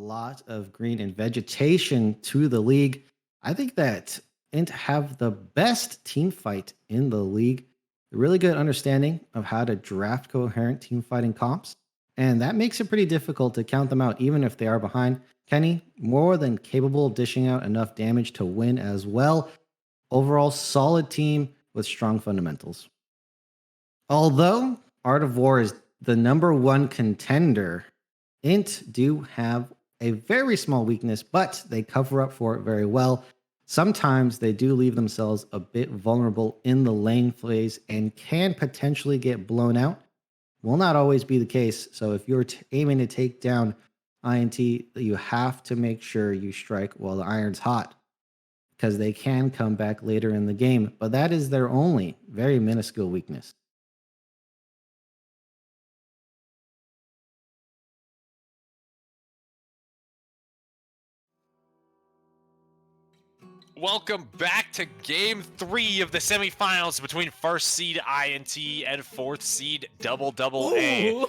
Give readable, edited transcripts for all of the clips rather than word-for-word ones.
lot of green and vegetation to the league. I think that INT have the best team fight in the league. A really good understanding of how to draft coherent team fighting comps. And that makes it pretty difficult to count them out, even if they are behind. Kenny, more than capable of dishing out enough damage to win as well. Overall, solid team with strong fundamentals. Although Art of War is the number one contender, INT do have a very small weakness, but they cover up for it very well. Sometimes they do leave themselves a bit vulnerable in the lane phase and can potentially get blown out. Will not always be the case. So if you're aiming to take down INT, you have to make sure you strike while the iron's hot because they can come back later in the game. But that is their only very minuscule weakness. Welcome back to Game 3 of the semifinals between first seed INT and fourth seed AAA.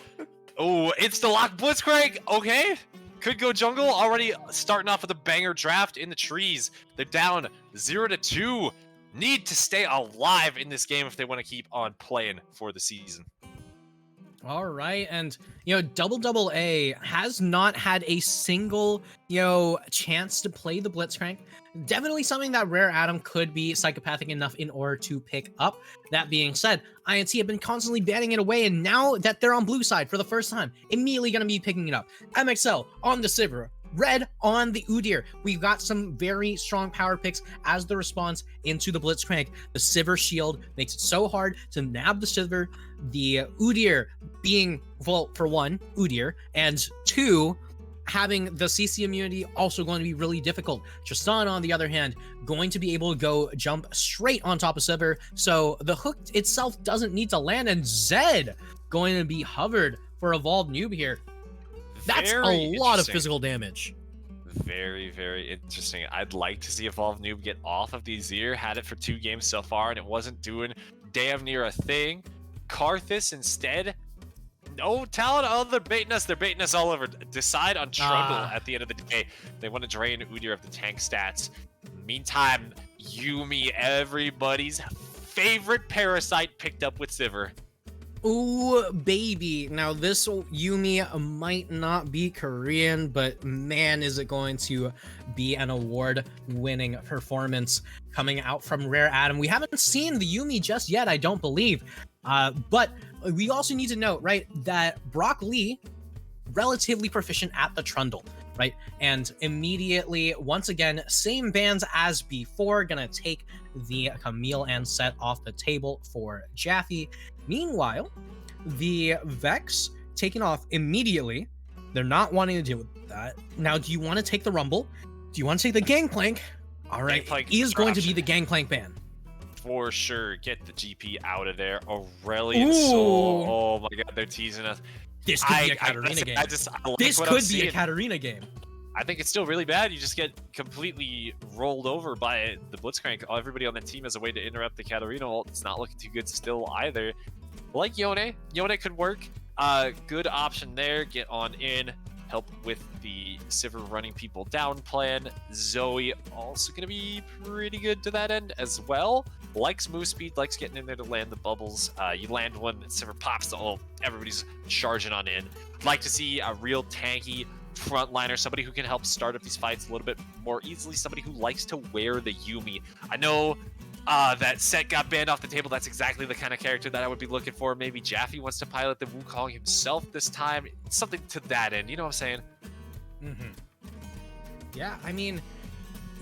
Oh, it's the lock Blitzcrank. Okay, could go jungle. Already starting off with a banger draft in the trees. They're down 0-2. Need to stay alive in this game if they want to keep on playing for the season. All right, and AA has not had a single chance to play the Blitzcrank. Definitely something that Rare Atom could be psychopathic enough in order to pick up. That being said, INT have been constantly batting it away, and now that they're on blue side for the first time, immediately going to be picking it up. MXL on the Sivir, Red on the Udyr. We've got some very strong power picks as the response into the Blitzcrank. The Sivir shield makes it so hard to nab the Sivir. The Udyr being, well, for one, Udyr, and two, having the CC immunity also going to be really difficult. Tristan, on the other hand, going to be able to go jump straight on top of Sivir, so the hook itself doesn't need to land, and Zed going to be hovered for Evolved Noob here. That's a lot of physical damage. Very, very interesting. I'd like to see Evolved Noob get off of the Azir. Had it for 2 games so far, and it wasn't doing damn near a thing. Karthus instead. No talent. Oh, they're baiting us. They're baiting us all over. Decide on Trundle at the end of the day. They want to drain Udyr of the tank stats. Meantime, Yuumi, everybody's favorite parasite, picked up with Sivir. Ooh, baby. Now, this Yuumi might not be Korean, but man, is it going to be an award-winning performance coming out from Rare Atom. We haven't seen the Yuumi just yet, I don't believe. But we also need to note, right, that Brock Lee, relatively proficient at the Trundle, right? And immediately, once again, same bans as before, gonna take the Camille and Set off the table for Jaffe. Meanwhile, the Vex taken off immediately. They're not wanting to deal with that. Now, do you want to take the Rumble? Do you want to take the Gangplank? All right, is going to be the Gangplank ban. For sure, get the GP out of there. Aurelian Soul. Oh my god, they're teasing us. This could be a Katarina game. This could be a Katarina game. I think it's still really bad. You just get completely rolled over by the Blitzcrank. Everybody on the team has a way to interrupt the Katarina ult. It's not looking too good still either. Like Yone. Yone could work. Good option there. Get on in. Help with the Sivir running people down plan. Zoe also going to be pretty good to that end as well. Likes move speed, likes getting in there to land the bubbles. You land one, Sivir pops the ult. Everybody's charging on in. Like to see a real tanky frontliner, somebody who can help start up these fights a little bit more easily, somebody who likes to wear the Yuumi. I know that Set got banned off the table. That's exactly the kind of character that I would be looking for. Maybe Jaffe wants to pilot the Wukong himself this time. Something to that end, you know what I'm saying? Yeah, I mean,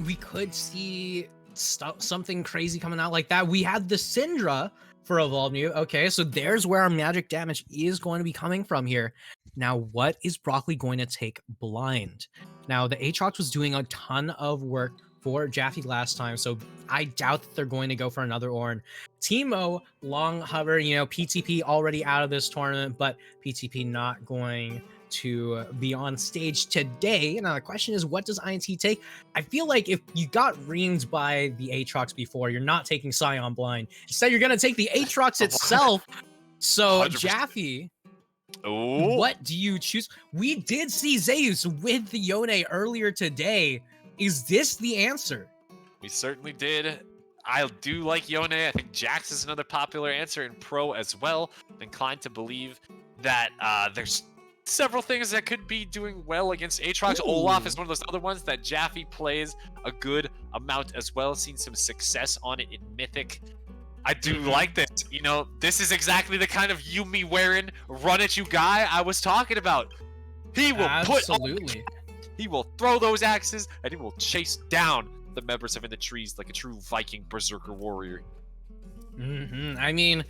we could see something crazy coming out like that. We had the Syndra for Evolve New. Okay, so there's where our magic damage is going to be coming from here. Now, what is Broccoli going to take blind? Now, the Aatrox was doing a ton of work for Jaffe last time, so I doubt that they're going to go for another Ornn. Teemo, long hover, PTP already out of this tournament, but PTP not going to be on stage today. Now, the question is, what does INT take? I feel like if you got reamed by the Aatrox before, you're not taking Scion blind. Instead, you're going to take the Aatrox itself. So 100%. Jaffe Oh, What do you choose? We did see Zeus with the Yone earlier today. Is this the answer? we certainly did. I do like Yone. I think Jax is another popular answer in Pro as well. I'm inclined to believe that there's several things that could be doing well against Aatrox. Olaf is one of those other ones that Jaffe plays a good amount as well. Seen some success on it in Mythic. I do like this. You know, this is exactly the kind of Yumi wearing run at you guy I was talking about. He will Absolutely. he will throw those axes and he will chase down the members of In the Trees like a true Viking berserker warrior. I mean,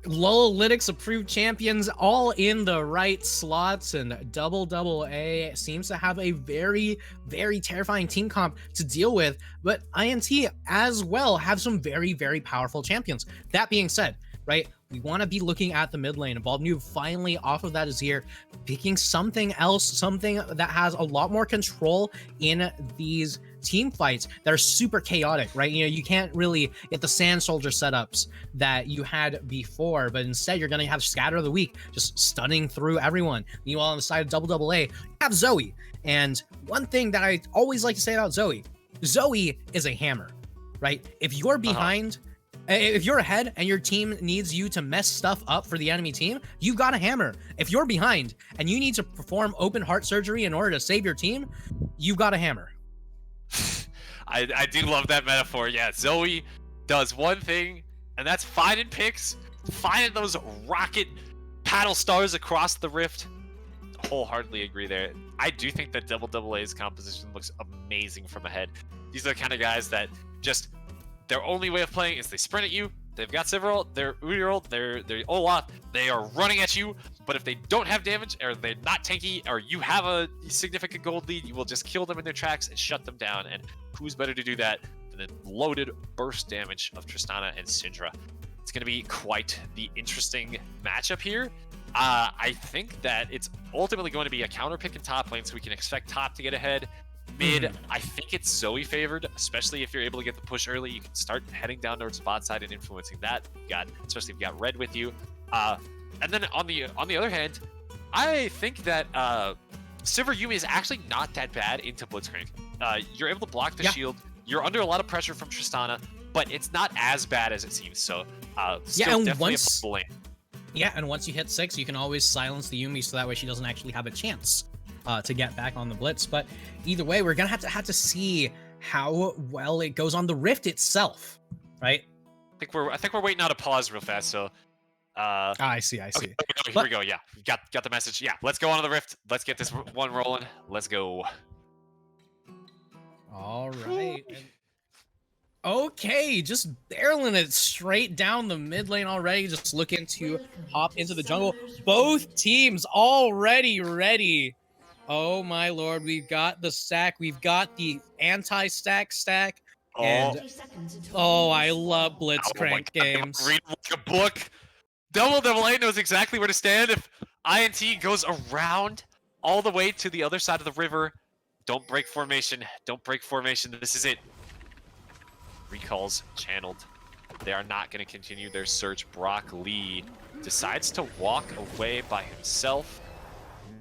Lolalytics approved champions all in the right slots, and AA seems to have a very, very terrifying team comp to deal with. But INT as well have some very, very powerful champions. That being said, right, we want to be looking at the mid lane. Evolved Noob finally off of that is here, picking something else, something that has a lot more control in these team fights that are super chaotic, right? You know, you can't really get the Sand Soldier setups that you had before, but instead you're going to have Scatter of the Week just stunning through everyone. Meanwhile, on the side of AA, you have Zoe. And one thing that I always like to say about Zoe is a hammer, right? If you're behind, if you're ahead and your team needs you to mess stuff up for the enemy team, you've got a hammer. If you're behind and you need to perform open heart surgery in order to save your team, you've got a hammer. I do love that metaphor. Yeah, Zoe does one thing, and that's finding picks, finding those rocket paddle stars across the rift. Wholeheartedly agree there. I do think that AA's composition looks amazing from ahead. These are the kind of guys that just, their only way of playing is they sprint at you. They've got several, they're Uriel, they're Olaf, they are running at you, but if they don't have damage, or they're not tanky, or you have a significant gold lead, you will just kill them in their tracks and shut them down, and who's better to do that than the loaded burst damage of Tristana and Syndra? It's going to be quite the interesting matchup here. I think that it's ultimately going to be a counter pick in top lane, so we can expect top to get ahead. Mid, I think it's Zoe favored, especially if you're able to get the push early. You can start heading down towards bot side and influencing that. Especially if you got red with you. And then on the other hand, I think that Sivir Yumi is actually not that bad into Blitzcrank. You're able to block the shield. You're under a lot of pressure from Tristana, but it's not as bad as it seems. So still and definitely once a lane. Yeah, and once you hit 6, you can always silence the Yumi, so that way she doesn't actually have a chance to get back on the blitz. But either way, we're gonna have to see how well it goes on the rift itself, right? I think we're waiting out a pause real fast. So I see. okay, here we go. Yeah, got the message. Yeah, let's go on to the rift. Let's get this one rolling. Let's go. All right. Okay, just barreling it straight down the mid lane already. Just looking to hop into the jungle. Both teams already ready. Oh my lord, we've got the stack. We've got the anti-stack stack. And oh, I love Blitzcrank games. Read like a book. AA knows exactly where to stand. If INT goes around all the way to the other side of the river, don't break formation. Don't break formation. This is it. Recalls channeled. They are not going to continue their search. Brock Lee decides to walk away by himself.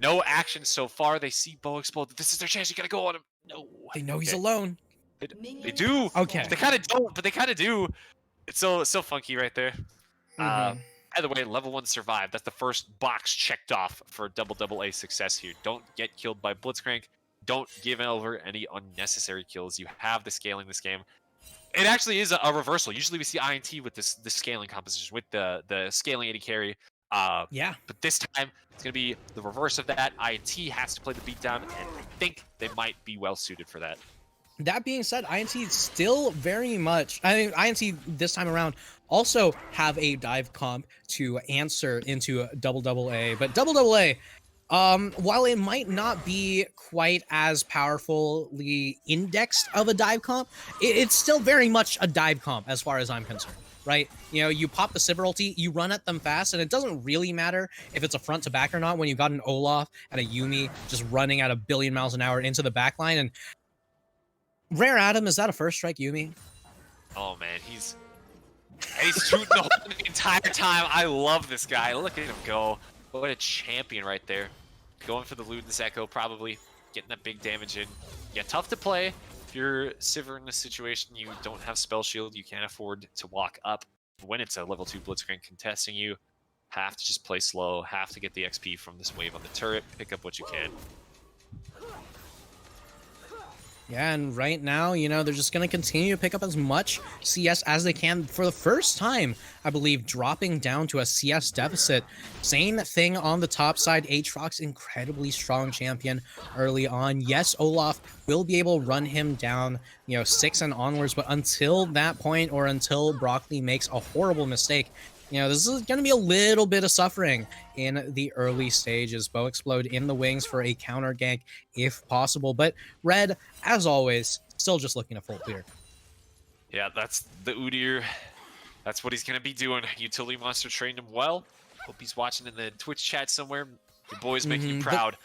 No action so far. They see Bo explode. This is their chance. You got to go on him. No. They know he's alone. They do. Okay. They kind of don't, but they kind of do. It's so funky right there. By the way, level 1 survived. That's the first box checked off for AA success here. Don't get killed by Blitzcrank. Don't give over any unnecessary kills. You have the scaling this game. It actually is a reversal. Usually we see INT with this scaling composition, with the scaling AD carry. Yeah. But this time, it's going to be the reverse of that. INT has to play the beatdown, and I think they might be well suited for that. That being said, INT still very much, I mean, INT this time around also have a dive comp to answer into AA, but AA, while it might not be quite as powerfully indexed of a dive comp, it's still very much a dive comp as far as I'm concerned, right? You know, you pop the Sivir ulti, you run at them fast, and it doesn't really matter if it's a front to back or not when you've got an Olaf and a Yumi just running at 1,000,000,000 miles an hour into the backline. And Rare Adam, is that a first strike Yumi? Oh man, he's shooting the entire time. I love this guy. Look at him go. What a champion right there. Going for the Luden's Echo, probably getting that big damage in. Yeah, tough to play. If you're Sivir in this situation, you don't have Spell Shield, you can't afford to walk up. When it's a level 2 Blitzcrank contesting you, have to just play slow, have to get the XP from this wave on the turret, pick up what you can. Yeah, and right now, you know, they're just going to continue to pick up as much CS as they can for the first time, I believe, dropping down to a CS deficit. Same thing on the top side. Aatrox, incredibly strong champion early on. Yes, Olaf will be able to run him down, you know, 6 and onwards, but until that point, or until Broccoli makes a horrible mistake, you know, this is going to be a little bit of suffering in the early stages. Bow Explode in the wings for a counter gank if possible. But Red, as always, still just looking to full clear. Yeah, that's the Udyr. That's what he's going to be doing. Utility Monster trained him well. Hope he's watching in the Twitch chat somewhere. Your boy's making you proud.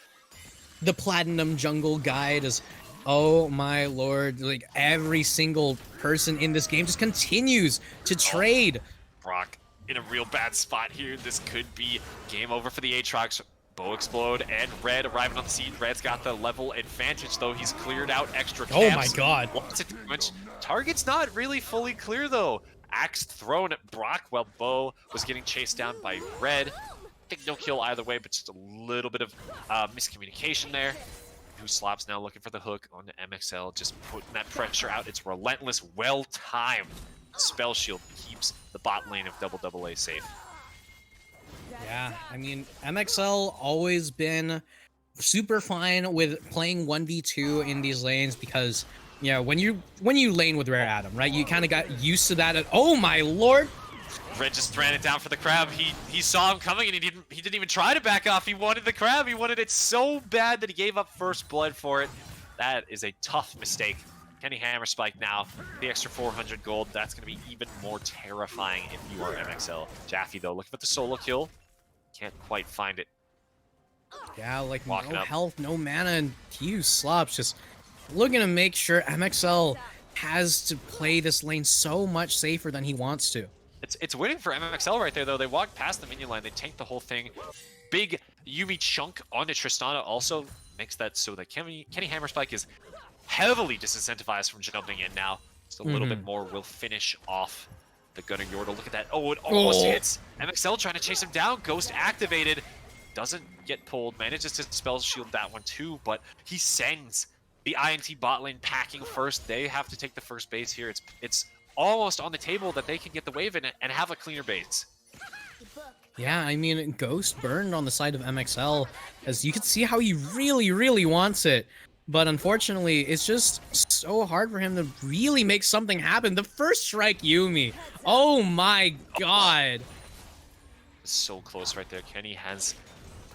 The Platinum Jungle Guide is, oh my lord, like every single person in this game just continues to trade. Brock in a real bad spot here. This could be game over for the Aatrox. Bow Explode and Red arriving on the scene. Red's got the level advantage, though. He's cleared out extra camps. Oh my god. Lots of damage. Target's not really fully clear, though. Axe thrown at Brock while Bow was getting chased down by Red. I think no kill either way, but just a little bit of miscommunication there. Who Slop's now looking for the hook on the MXL, just putting that pressure out. It's relentless, well-timed. Spell Shield keeps the bot lane of AA safe. Yeah, I mean, MXL always been super fine with playing 1v2 in these lanes because, you know, when you lane with Rare Adam, right, you kind of got used to that. Oh my lord! Red just ran it down for the crab. He saw him coming and he didn't even try to back off. He wanted the crab. He wanted it so bad that he gave up first blood for it. That is a tough mistake. Kenny Hammer Spike now, the extra 400 gold. That's going to be even more terrifying if you are MXL. Jaffe, though, looking for the solo kill. Can't quite find it. Yeah, like Walking no up. health, no mana, and Hugh Slops just looking to make sure MXL has to play this lane so much safer than he wants to. It's winning for MXL right there, though. They walked past the minion line. They tanked the whole thing. Big Yuumi chunk onto Tristana also makes that so that Kenny Hammer Spike is heavily disincentivized from jumping in now. Just a little bit more will finish off the Gunnar Yordle. Look at that. Oh, it almost hits. MXL trying to chase him down. Ghost activated. Doesn't get pulled. Manages to spell shield that one too, but he sends the INT bot lane packing first. They have to take the first base here. It's almost on the table that they can get the wave in and have a cleaner base. Yeah, I mean, Ghost burned on the side of MXL, as you can see how he really, really wants it. But unfortunately, it's just so hard for him to really make something happen. The first strike Yuumi. Oh my god. So close right there. Kenny has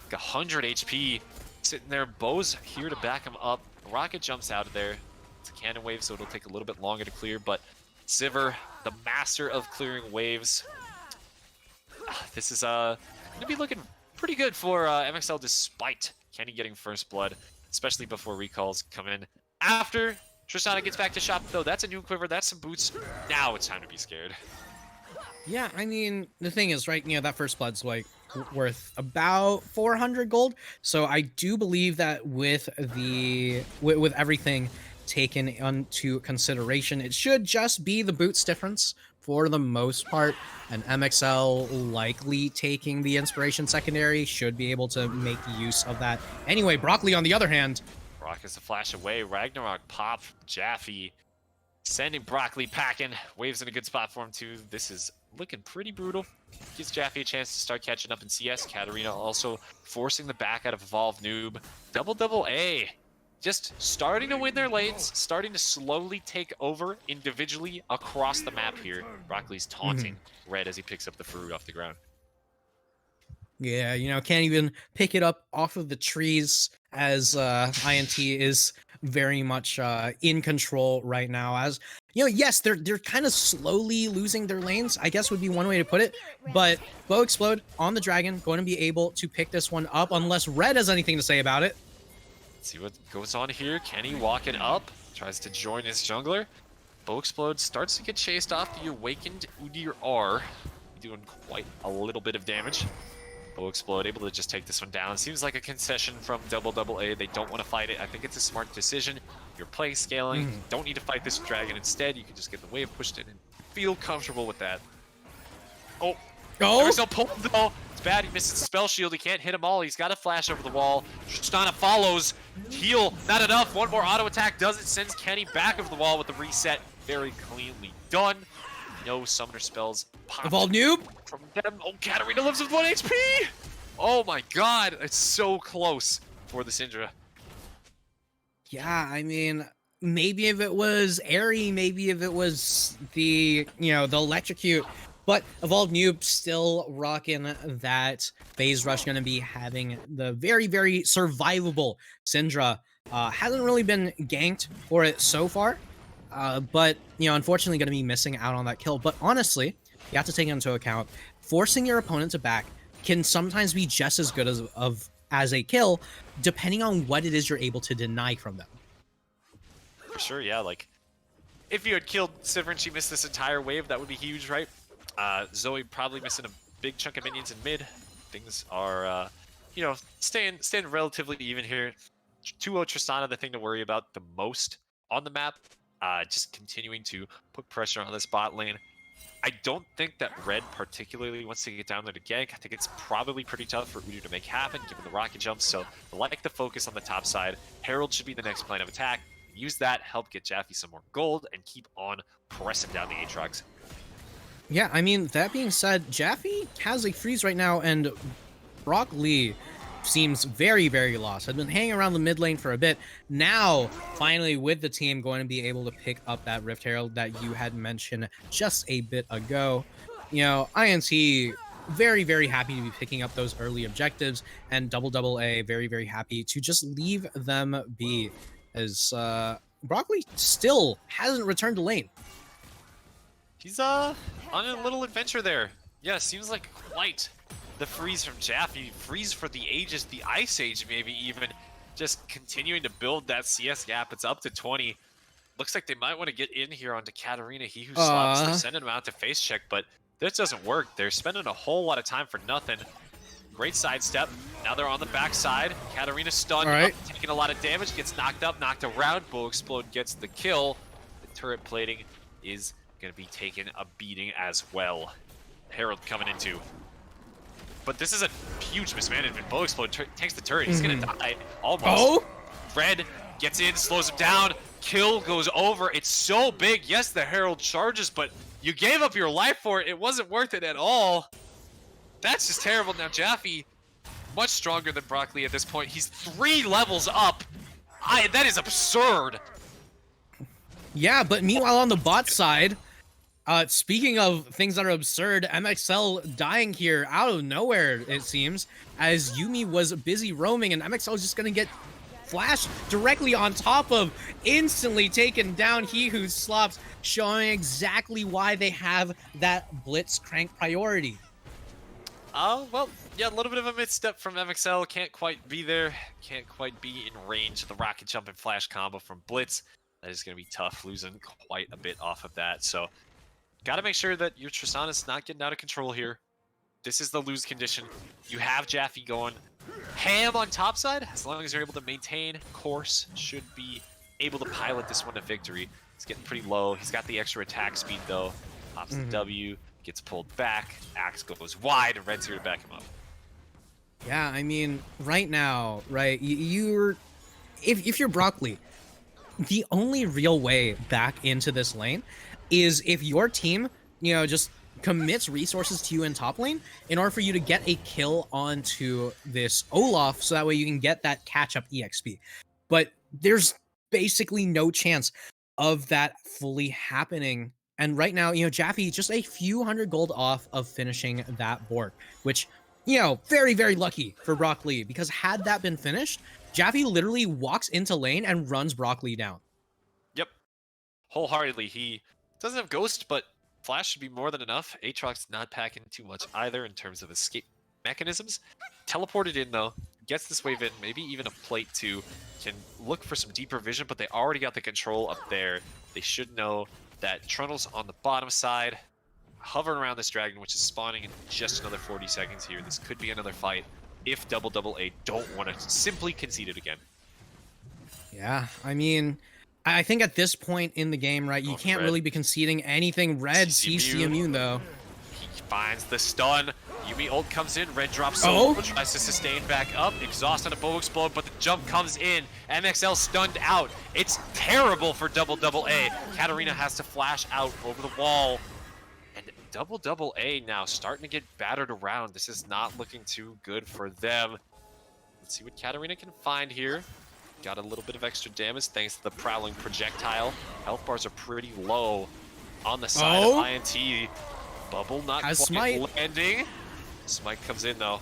like 100 HP sitting there. Bow's here to back him up. Rocket jumps out of there. It's a cannon wave, so it'll take a little bit longer to clear, but Sivir, the master of clearing waves. This is gonna be looking pretty good for MXL despite Kenny getting first blood, especially before recalls come in. After Tristana gets back to shop, though, that's a new quiver, that's some boots. Now it's time to be scared. Yeah, I mean, the thing is, right, you know, that first blood's like worth about 400 gold. So I do believe that with everything taken into consideration, it should just be the boots difference for the most part, and MXL likely taking the inspiration secondary should be able to make use of that. Anyway, Broccoli on the other hand. Brock is a flash away. Ragnarok pop from Jaffe. Sending Broccoli packing. Waves in a good spot for him too. This is looking pretty brutal. Gives Jaffe a chance to start catching up in CS. Katarina also forcing the back out of Evolve Noob. AA. Just starting to win their lanes, starting to slowly take over individually across the map here. Broccoli's taunting Red as he picks up the fruit off the ground. Yeah, you know, can't even pick it up off of the trees, as INT is very much in control right now. As, you know, yes, they're kind of slowly losing their lanes, I guess would be one way to put it. But Bow Explode on the Dragon, going to be able to pick this one up unless Red has anything to say about it. Let's see what goes on here. Kenny walking up, tries to join his jungler. Bow Explode starts to get chased off. The awakened Udyr R doing quite a little bit of damage. Will Explode able to just take this one down. Seems like a concession from AA. They don't want to fight it. I think it's a smart decision. You're playing scaling. You don't need to fight this dragon. Instead, you can just get the wave pushed in and feel comfortable with that. Oh, there's no pull though. It's bad. He misses the spell shield. He can't hit them all. He's got a flash over the wall. Tristana follows. Heal, not enough. One more auto attack does it. Sends Kenny back over the wall with the reset. Very cleanly done. No summoner spells popped Evolve noob from them. Oh, Katarina lives with 1 HP. Oh my god, it's so close for the Syndra. Yeah, I mean, maybe if it was Airy, maybe if it was the, the Electrocute, but Evolve Noob still rocking that phase rush, going to be having the very, very survivable Syndra. Hasn't really been ganked for it so far, but, unfortunately going to be missing out on that kill. But honestly, you have to take into account, forcing your opponent to back can sometimes be just as good as a kill, depending on what it is you're able to deny from them. For sure, yeah, like, if you had killed Sivir and she missed this entire wave, that would be huge, right? Zoe probably missing a big chunk of minions in mid. Things are, staying relatively even here. 2-0 Tristana, the thing to worry about the most on the map. Just continuing to put pressure on this bot lane. I don't think that Red particularly wants to get down there to gank. I think it's probably pretty tough for Udyr to make happen, given the rocket jumps. So I like the focus on the top side. Herald should be the next plan of attack. Use that, help get Jaffe some more gold, and keep on pressing down the Aatrox. Yeah, I mean, that being said, Jaffe has a freeze right now, and Brock Lee seems very, very lost. Had been hanging around the mid lane for a bit. Now, finally, with the team going to be able to pick up that Rift Herald that you had mentioned just a bit ago. INT very, very happy to be picking up those early objectives, and AA very, very happy to just leave them be, as Brock Lee still hasn't returned to lane. He's on a little adventure there. Yeah, seems like quite the freeze from Jaffe, freeze for the ages, the Ice Age maybe even, just continuing to build that CS gap. It's up to 20. Looks like they might want to get in here onto Katarina, he who slops. They're sending him out to face check, but this doesn't work. They're spending a whole lot of time for nothing. Great sidestep. Now they're on the backside. Katarina stunned, up, taking a lot of damage, gets knocked up, knocked around. Bull Explode gets the kill. The turret plating is going to be taking a beating as well. Herald coming into. But this is a huge mismanagement. Bull Explode takes the turret. He's going to die almost. Red gets in, slows him down. Kill goes over. It's so big. Yes, the Herald charges, but you gave up your life for it. It wasn't worth it at all. That's just terrible. Now Jaffe, much stronger than Brock Lee at this point. He's 3 levels up. That is absurd. Yeah, but meanwhile on the bot side, speaking of things that are absurd, MXL dying here out of nowhere, it seems, as Yuumi was busy roaming, and MXL is just going to get flashed directly on top of, instantly taken down. He who slops, showing exactly why they have that Blitzcrank priority. Well, yeah, a little bit of a misstep from MXL. Can't quite be there. Can't quite be in range of the rocket jump and flash combo from Blitz. That is going to be tough, losing quite a bit off of that. So, got to make sure that your Tristana's not getting out of control here. This is the lose condition. You have Jaffe going ham on top side. As long as you're able to maintain course, should be able to pilot this one to victory. It's getting pretty low. He's got the extra attack speed, though. Pops the W. Gets pulled back, Axe goes wide, and Red's here to back him up. Yeah, I mean, right now, right, if you're Brock Lee, the only real way back into this lane is if your team, just commits resources to you in top lane in order for you to get a kill onto this Olaf, so that way you can get that catch-up EXP. But there's basically no chance of that fully happening. And right now, Jaffe just a few hundred gold off of finishing that Bork, which, very, very lucky for Brock Lee, because had that been finished, Jaffe literally walks into lane and runs Brock Lee down. Yep. Wholeheartedly. He doesn't have Ghost, but Flash should be more than enough. Aatrox not packing too much either in terms of escape mechanisms. Teleported in, though. Gets this wave in, maybe even a plate too. Can look for some deeper vision, but they already got the control up there. They should know that Trundle's on the bottom side. hovering around this dragon, which is spawning in just another 40 seconds here. This could be another fight if AAA don't want to simply concede it again. Yeah, I mean, I think at this point in the game, right, you can't really be conceding anything. Red CC immune, though. He finds the stun. Yumi ult comes in, Red drops solo, tries to sustain back up, exhaust on a bow explode, but the jump comes in. MXL stunned out. It's terrible for AAA. Katarina has to flash out over the wall. And AAA now starting to get battered around. This is not looking too good for them. Let's see what Katarina can find here. Got a little bit of extra damage thanks to the prowling projectile. Health bars are pretty low on the side of INT. Bubble not quite landing. Smite comes in though.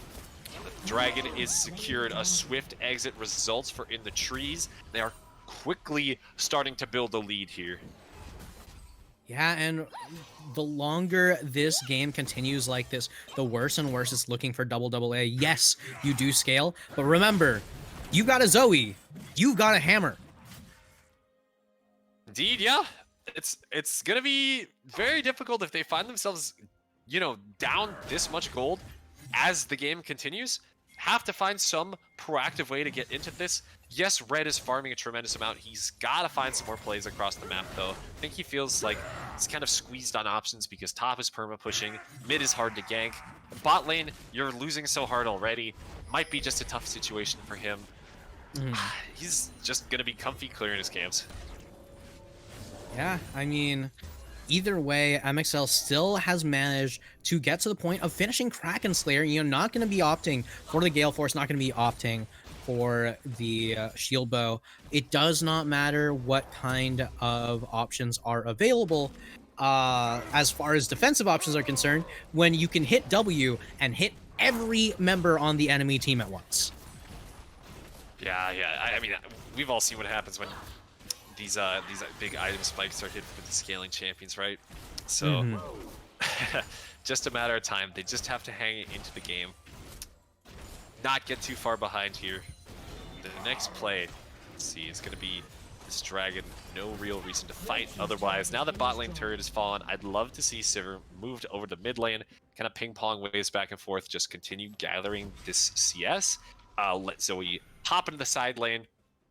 The dragon is secured. A swift exit results for in the trees. They are quickly starting to build a lead here. Yeah, and the longer this game continues like this, the worse and worse it's looking for AAA. Yes, you do scale, but remember, you got a Zoe, you got a hammer. Indeed, yeah. It's gonna be very difficult if they find themselves, you know, down this much gold as the game continues. Have to find some proactive way to get into this. Yes, Red is farming a tremendous amount. He's got to find some more plays across the map, though. I think he feels like he's kind of squeezed on options because top is perma-pushing, mid is hard to gank. Bot lane, you're losing so hard already. Might be just a tough situation for him. He's just going to be comfy clearing his camps. Yeah, I mean, either way, MXL still has managed to get to the point of finishing Kraken Slayer. You know, not going to be opting for the Gale Force, not going to be opting for the shield bow. It does not matter what kind of options are available as far as defensive options are concerned when you can hit W and hit every member on the enemy team at once. Yeah. I mean, we've all seen what happens when these big item spikes are hit with the scaling champions, right? So just a matter of time. They just have to hang it into the game. Not get too far behind here. The next play, let's see, is going to be this dragon. No real reason to fight otherwise. Now that bot lane turret has fallen, I'd love to see Sivir moved over to mid lane, kind of ping pong waves back and forth, just continue gathering this CS. Let Zoe hop into the side lane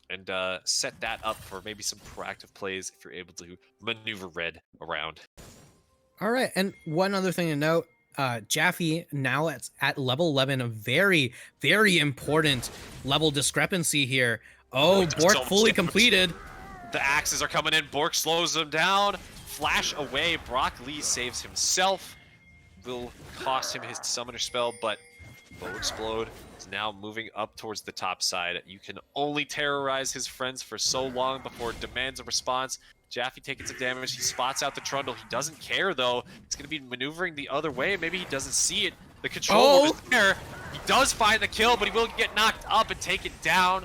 and set that up for maybe some proactive plays if you're able to maneuver Red around. All right, and one other thing to note, Jaffe now at level 11, a very, very important level discrepancy here. Oh, Bork fully completed. The axes are coming in. Bork slows them down. Flash away. Brock Lee saves himself. Will cost him his summoner spell, but Bow Explode is now moving up towards the top side. You can only terrorize his friends for so long before it demands a response. Jaffe taking some damage. He spots out the Trundle. He doesn't care, though. He's going to be maneuvering the other way. Maybe he doesn't see it. The control is there. He does find the kill, but he will get knocked up and take it down.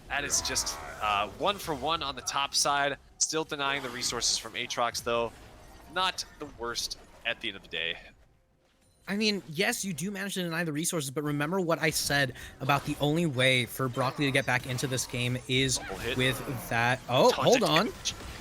That is just 1 for 1 on the top side. Still denying the resources from Aatrox, though. Not the worst at the end of the day. I mean, yes, you do manage to deny the resources, but remember what I said about the only way for Brock Lee to get back into this game is with that. Oh, hold on.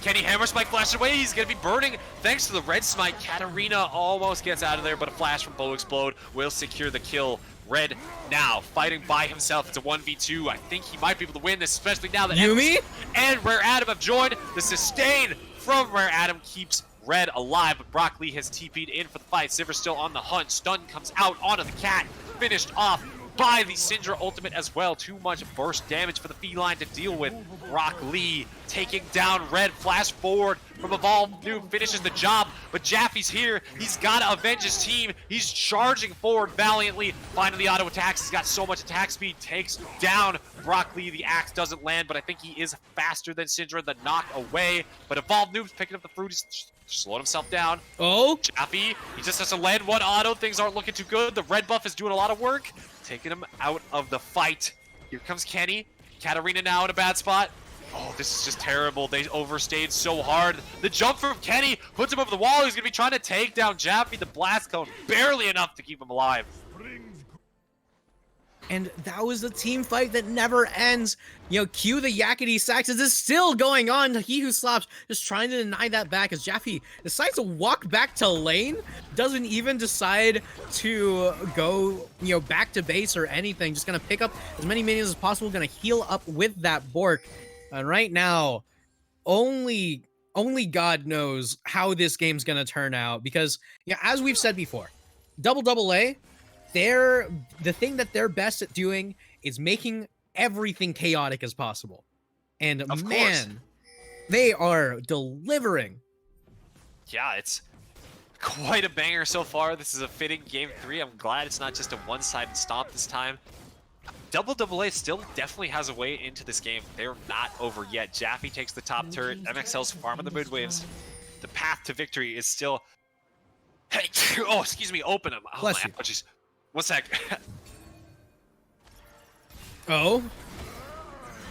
Kenny Hammer Spike flashed away. He's going to be burning thanks to the red smite. Katarina almost gets out of there, but a flash from Bow Explode will secure the kill. Red now fighting by himself. It's a 1v2. I think he might be able to win this, especially now that Yumi and Rare Adam have joined. The sustain from Rare Adam keeps Red alive, but Brock Lee has TP'd in for the fight. Sivir still on the hunt. Stun comes out onto the cat. Finished off by the Syndra ultimate as well. Too much burst damage for the feline to deal with. Brock Lee taking down Red. Flash forward from Evolve Noob finishes the job, but Jaffe's here. He's got to avenge his team. He's charging forward valiantly. Finding the auto attacks. He's got so much attack speed. Takes down Brock Lee. The axe doesn't land, but I think he is faster than Syndra. The knock away, but Evolve Noob's picking up the fruit. He's slowed himself down. Oh, Jaffe, he just has to land one auto. Things aren't looking too good. The red buff is doing a lot of work, taking him out of the fight. Here comes Kenny. Katarina now in a bad spot. Oh, this is just terrible. They overstayed so hard. The jump from Kenny puts him over the wall. He's going to be trying to take down Jaffe. The blast cone, barely enough to keep him alive. And that was the team fight that never ends. You know, cue the yakety sax. This is still going on. He Who Slaps just trying to deny that back as Jaffe decides to walk back to lane. Doesn't even decide to go, you know, back to base or anything. Just gonna pick up as many minions as possible. Gonna heal up with that Bork. And right now, only God knows how this game's gonna turn out. Because, yeah, as we've said before, AA, the thing that they're best at doing is making everything chaotic as possible. And Of man, course. they are delivering. Yeah, it's quite a banger so far. This is a fitting game 3. I'm glad it's not just a one-sided stomp this time. AA still definitely has a way into this game. They're not over yet. Jaffe takes the top turret. MXL's farming the mid waves. The path to victory is still... Hey, oh, excuse me, open them. Oh, Bless my you. allergies. One sec. Oh.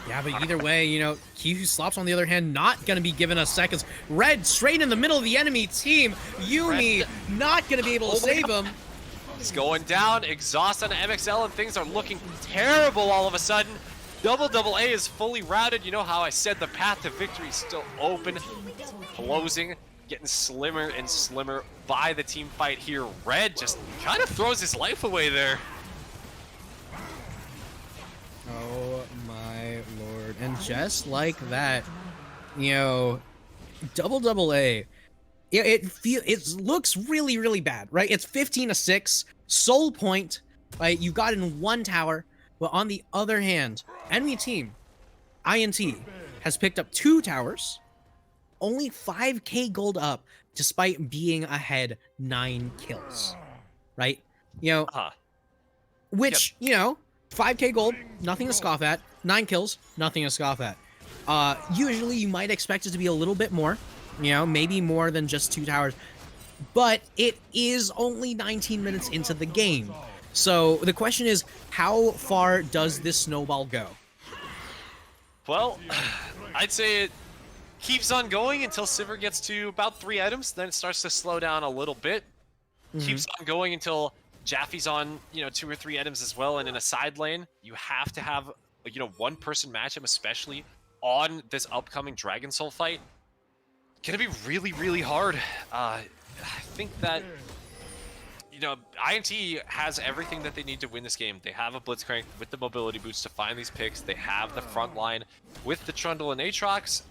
Yeah, but either way, you know, He Who Slaps, on the other hand, not going to be given us seconds. Red straight in the middle of the enemy team. Yuumi not going to be able to save him. He's going down, exhaust on MXL, and things are looking terrible all of a sudden. AA is fully routed. You know how I said the path to victory is still open. Closing, getting slimmer and slimmer by the team fight here. Red just kind of throws his life away there. Oh my lord. And just like that, you know, AA, yeah, it looks really, really bad, right? It's 15-6, soul point, right? You got in one tower, but on the other hand, enemy team, INT, has picked up 2 towers, only 5k gold up, despite being ahead 9 kills, right? You know, which, you know, 5k gold, nothing to scoff at. 9 kills, nothing to scoff at. Usually you might expect it to be a little bit more, you know, maybe more than just 2 towers, but it is only 19 minutes into the game. So the question is, how far does this snowball go? Well, I'd say it keeps on going until Sivir gets to about 3 items, then it starts to slow down a little bit. Keeps on going until Jaffe's on, you know, 2 or 3 items as well, and in a side lane, you have to have, you know, one-person matchup, especially on this upcoming Dragon Soul fight. Gonna be really, really hard. I think that, you know, INT has everything that they need to win this game. They have a Blitzcrank with the mobility boots to find these picks. They have the front line with the Trundle and Aatrox.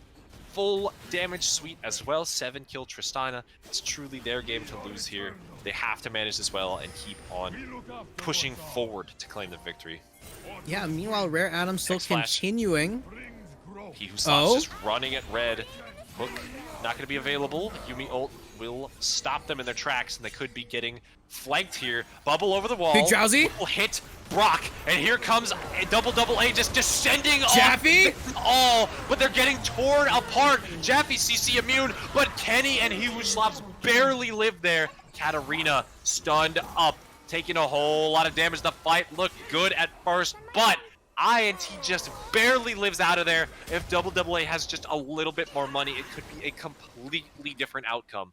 Full damage suite as well. 7-kill Tristana. It's truly their game to lose here. They have to manage this well and keep on pushing forward to claim the victory. Yeah, meanwhile, Rare Adam still X-Flash. continuing. He Who Slaps just running at red. Hook not going to be available. Yuumi ult will stop them in their tracks, and they could be getting flanked here. Bubble over the wall. Big Drowsy. Will hit Brock, and here comes AA just descending Jaffe? all, but they're getting torn apart. Jaffe CC immune, but Kenny and He Who Slaps barely live there. Katarina stunned up, taking a whole lot of damage. The fight looked good at first, but INT just barely lives out of there. If AA has just a little bit more money, it could be a completely different outcome.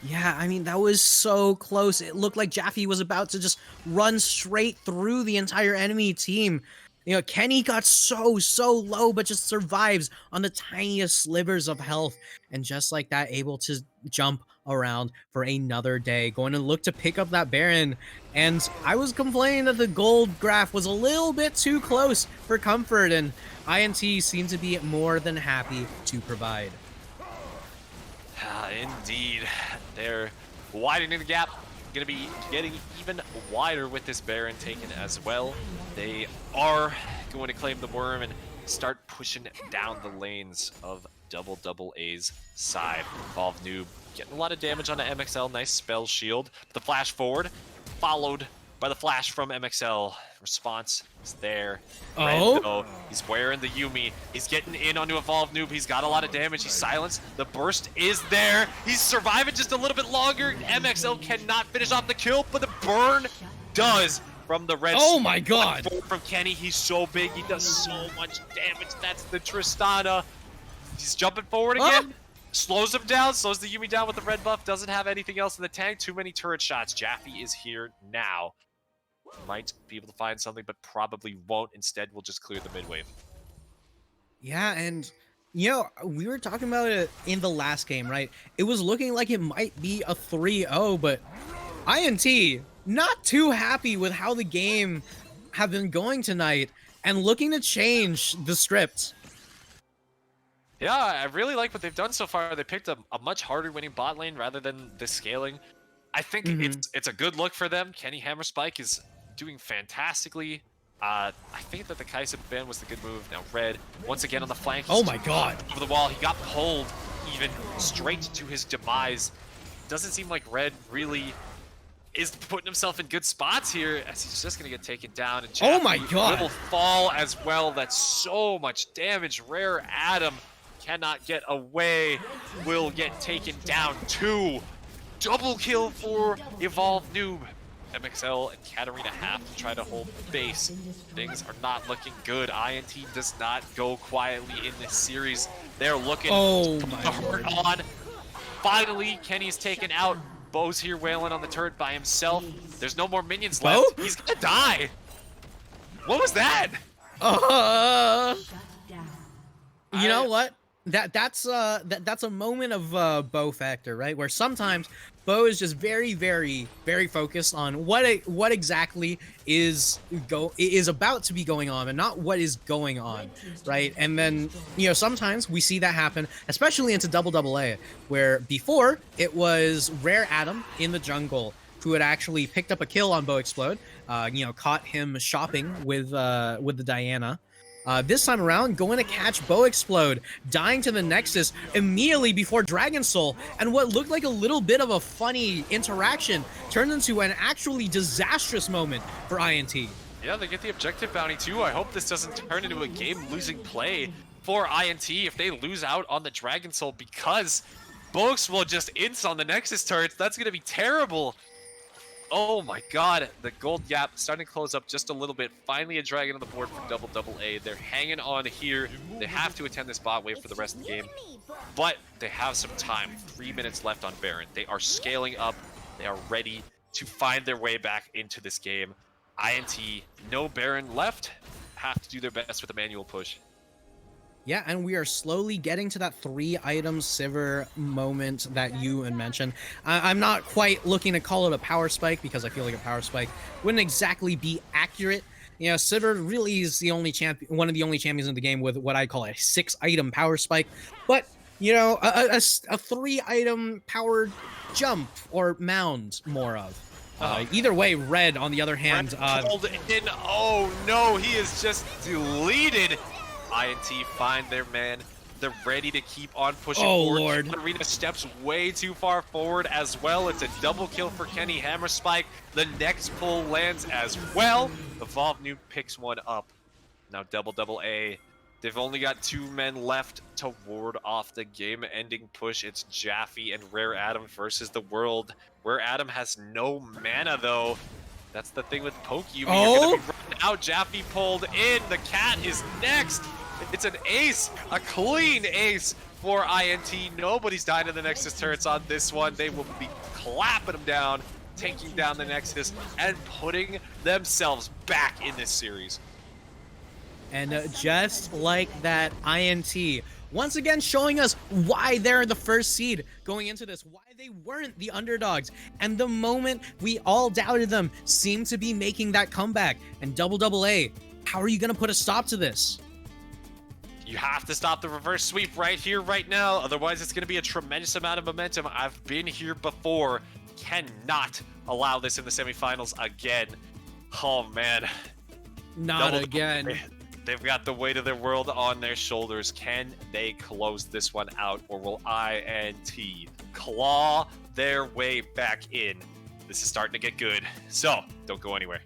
Yeah, I mean, that was so close. It looked like Jaffe was about to just run straight through the entire enemy team. You know, Kenny got so low, but just survives on the tiniest slivers of health. And just like that, able to jump around for another day. Going to look to pick up that Baron. And I was complaining that the gold graph was a little bit too close for comfort. And INT seemed to be more than happy to provide. Indeed. They're widening the gap. Going to be getting even wider with this Baron taken as well. They are going to claim the worm and start pushing down the lanes of AA's side. Evolve Noob getting a lot of damage on the MXL. Nice spell shield. The flash forward, followed by the flash from MXL. Response is there. Red, though, he's wearing the Yuumi. He's getting in onto Evolve Noob. He's got a lot of damage. He's silenced. The burst is there. He's surviving just a little bit longer. MXL cannot finish off the kill, but the burn does from the red. Oh my god. From Kenny. He's so big. He does so much damage. That's the Tristana. He's jumping forward again. Slows him down. Slows the Yuumi down with the red buff. Doesn't have anything else in the tank. Too many turret shots. Jaffe is here now. might be able to find something, but probably won't. Instead, we'll just clear the mid wave. Yeah, and we were talking about it in the last game, right? It was looking like it might be a 3-0, but INT not too happy with how the game have been going tonight and looking to change the script. Yeah, I really like what they've done so far. They picked a much harder winning bot lane rather than the scaling. I think it's a good look for them. Kenny Hammerspike is doing fantastically. I think that the Kai'Sa ban was the good move. Now Red, once again on the flank. Oh my god. Over the wall. He got pulled even straight to his demise. Doesn't seem like Red really is putting himself in good spots here, as he's just going to get taken down. And oh my god. Will fall as well. That's so much damage. Rare Adam cannot get away. Will get taken down too. Double kill for Evolved Noob. MXL and Katarina have to try to hold base. Things are not looking good. INT does not go quietly in this series. They're looking to hurt on. Finally, Kenny's taken out. Bo's here wailing on the turret by himself. There's no more minions left. He's gonna die. What was that? You know what? That's a moment of Bo factor, right? Where sometimes Bo is just very, very, very focused on what exactly is about to be going on, and not what is going on, right? And then sometimes we see that happen, especially into AA, where before it was Rare Adam in the jungle who had actually picked up a kill on Bo Explode, caught him shopping with the Diana. This time around, going to catch Bo Explode, dying to the Nexus immediately before Dragon Soul, and what looked like a little bit of a funny interaction turned into an actually disastrous moment for INT. Yeah, they get the objective bounty too. I hope this doesn't turn into a game-losing play for INT if they lose out on the Dragon Soul, because Bo Explode just ints on the Nexus turrets. That's going to be terrible. Oh my god, the gold gap starting to close up just a little bit. Finally a dragon on the board for AA. They're hanging on here. They have to attend this bot wave for the rest of the game, but they have some time. 3 minutes left on Baron. They are scaling up. They are ready to find their way back into this game. INT, no Baron left. Have to do their best with a manual push. Yeah, and we are slowly getting to that 3-item Sivir moment that you had mentioned. I'm not quite looking to call it a power spike, because I feel like a power spike wouldn't exactly be accurate. Sivir really is the only one of the only champions in the game with what I call a 6-item power spike. But, a 3-item power jump or mound more of. Either way, Red, on the other hand... pulled in. Oh no, he is just deleted. INT find their man. They're ready to keep on pushing forward. Lord. Arena steps way too far forward as well. It's a double kill for Kenny Hammerspike. The next pull lands as well. Evolved Noob picks one up. Now AA. They've only got 2 men left to ward off the game-ending push. It's Jaffe and Rare Adam versus the world. Rare Adam has no mana though. That's the thing with Pokey. You're gonna be running out. Jaffe pulled in. The cat is next. It's an ace, a clean ace for INT. Nobody's dying to the Nexus turrets on this one. They will be clapping them down, taking down the Nexus, and putting themselves back in this series. And just like that, INT once again showing us why they're the first seed going into this, why they weren't the underdogs, and the moment we all doubted them seemed to be making that comeback. And AA, how are you going to put a stop to this? You have to stop the reverse sweep right here, right now. Otherwise, it's going to be a tremendous amount of momentum. I've been here before. Cannot allow this in the semifinals again. Oh, man. Not again. They've got the weight of their world on their shoulders. Can they close this one out, or will INT claw their way back in? This is starting to get good, so don't go anywhere.